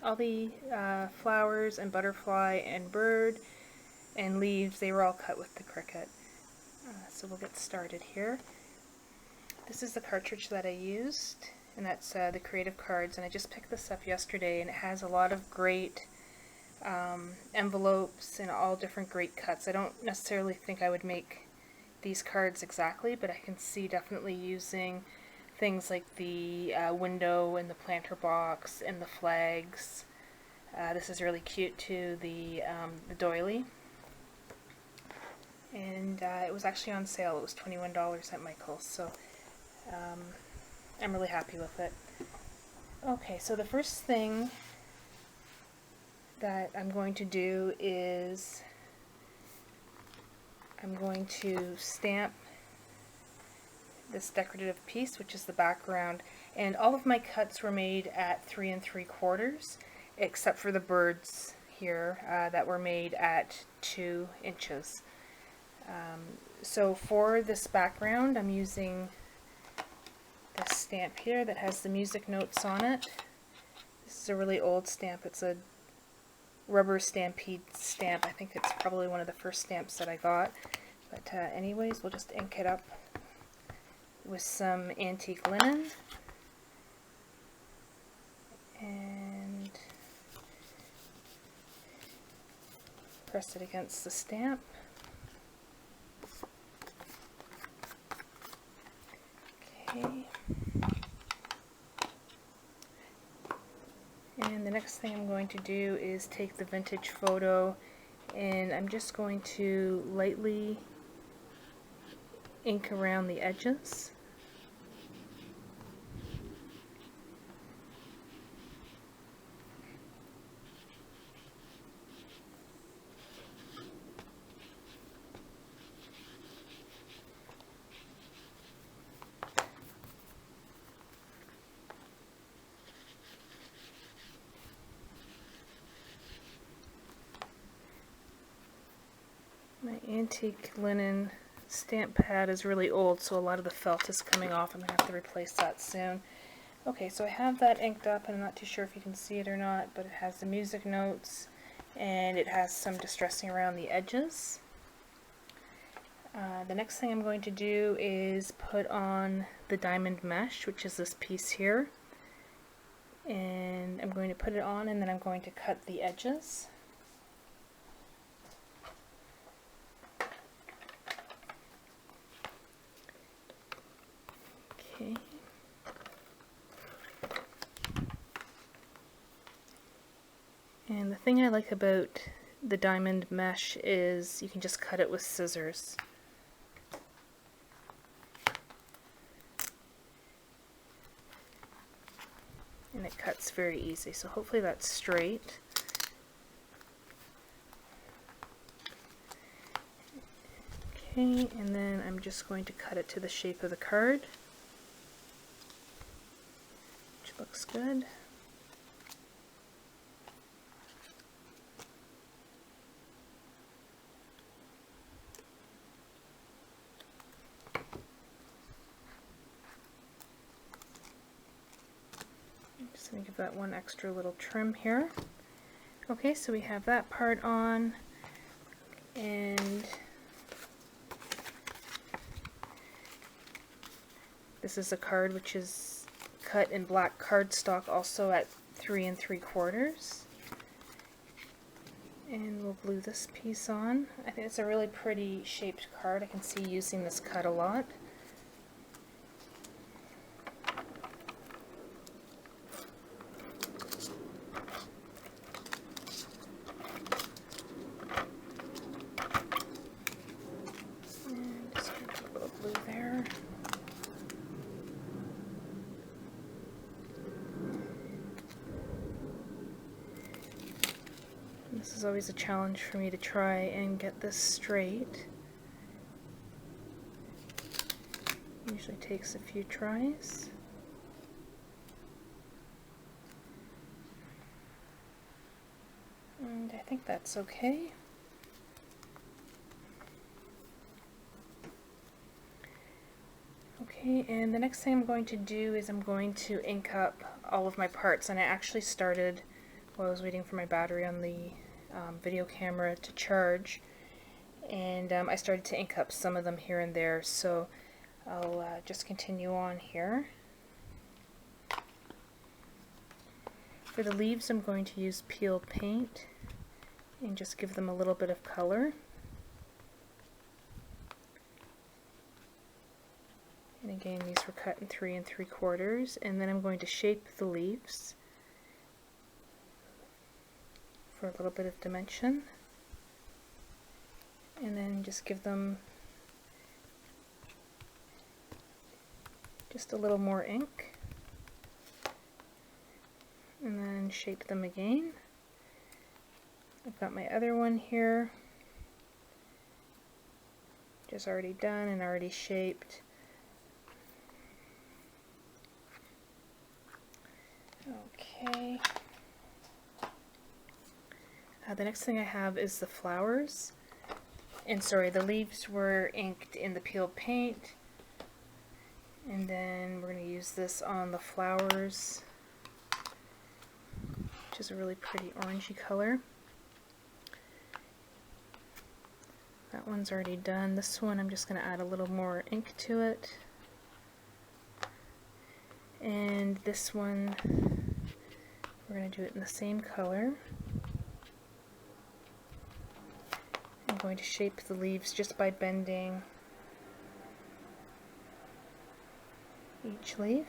all the flowers and butterfly and bird and leaves, they were all cut with the Cricut. So we'll get started here. This is the cartridge that I used, and that's the Creative Cards, and I just picked this up yesterday, and it has a lot of great envelopes and all different great cuts. I don't necessarily think I would make these cards exactly, but I can see definitely using things like the window and the planter box and the flags. This is really cute too, the doily. And it was actually on sale. It was $21 at Michael's, so I'm really happy with it. Okay, so the first thing that I'm going to do is I'm going to stamp this decorative piece, which is the background, and all of my cuts were made at 3 3/4, except for the birds here that were made at 2 inches. So for this background, I'm using this stamp here that has the music notes on it. This is a really old stamp. It's a rubber stampede stamp. I think it's probably one of the first stamps that I got. But anyways, we'll just ink it up with some antique linen and press it against the stamp. Okay. And the next thing I'm going to do is take the vintage photo, and I'm just going to lightly ink around the edges. My antique linen stamp pad is really old, so a lot of the felt is coming off. I'm going to have to replace that soon. Okay, so I have that inked up, and I'm not too sure if you can see it or not, but it has the music notes, and it has some distressing around the edges. The next thing I'm going to do is put on the diamond mesh, which is this piece here, and I'm going to put it on, and then I'm going to cut the edges. Okay. And the thing I like about the diamond mesh is you can just cut it with scissors. And it cuts very easy, so hopefully that's straight. Okay, and then I'm just going to cut it to the shape of the card, which looks good. I'm just going to give that one extra little trim here. Okay, so we have that part on, and this is a card which is cut in black cardstock, also at 3 3/4. And we'll glue this piece on. I think it's a really pretty shaped card. I can see using this cut a lot. And just going to put a little glue there. This is always a challenge for me to try and get this straight. Usually takes a few tries. And I think that's okay. Okay, and the next thing I'm going to do is I'm going to ink up all of my parts, and I actually started while I was waiting for my battery on the video camera to charge, and I started to ink up some of them here and there, so I'll just continue on here. For the leaves, I'm going to use peel paint and just give them a little bit of color. And again, these were cut in 3 3/4, and then I'm going to shape the leaves for a little bit of dimension, and then just give them just a little more ink, and then shape them again. I've got my other one here, just already done and already shaped. Okay. The next thing I have is the flowers, and sorry, the leaves were inked in the peel paint, and then we're going to use this on the flowers, which is a really pretty orangey color. That one's already done. This one I'm just going to add a little more ink to it, and this one we're going to do it in the same color. I'm going to shape the leaves just by bending each leaf.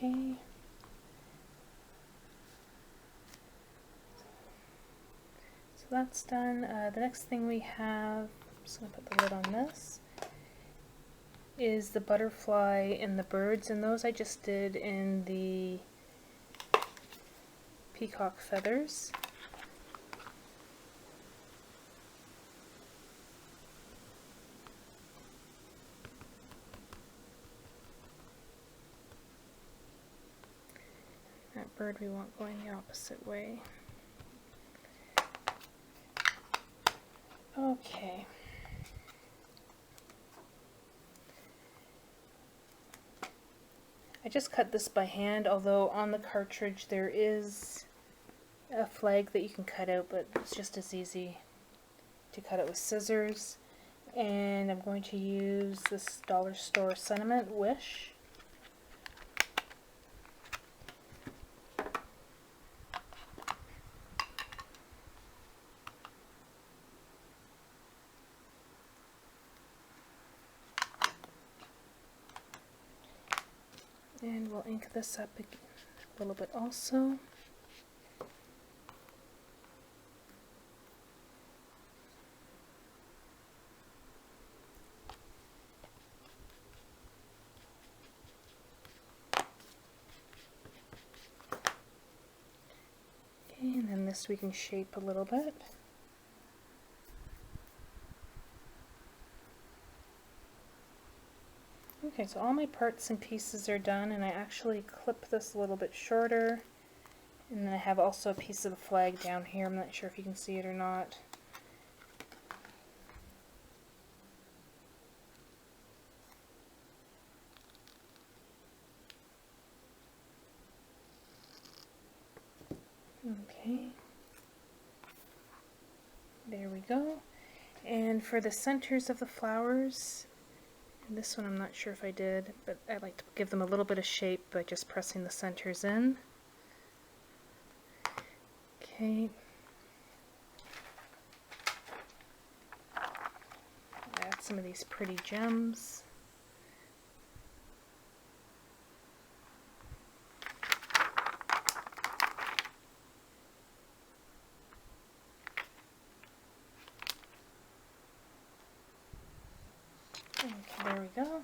Okay. So that's done. The next thing we have, I'm just going to put the lid on this, is the butterfly and the birds, and those I just did in the peacock feathers. That bird we want going the opposite way. Okay. I just cut this by hand, although on the cartridge there is a flag that you can cut out, but it's just as easy to cut it with scissors. And I'm going to use this dollar store sentiment wish. And we'll ink this up a little bit also. Okay, and then this we can shape a little bit. Okay, so all my parts and pieces are done, and I actually clip this a little bit shorter, and then I have also a piece of the flag down here. I'm not sure if you can see it or not. Okay, there we go. And for the centers of the flowers, this one I'm not sure if I did, but I like to give them a little bit of shape by just pressing the centers in. Okay. Add some of these pretty gems. Okay, there we go.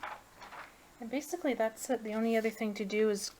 And basically that's it. The only other thing to do is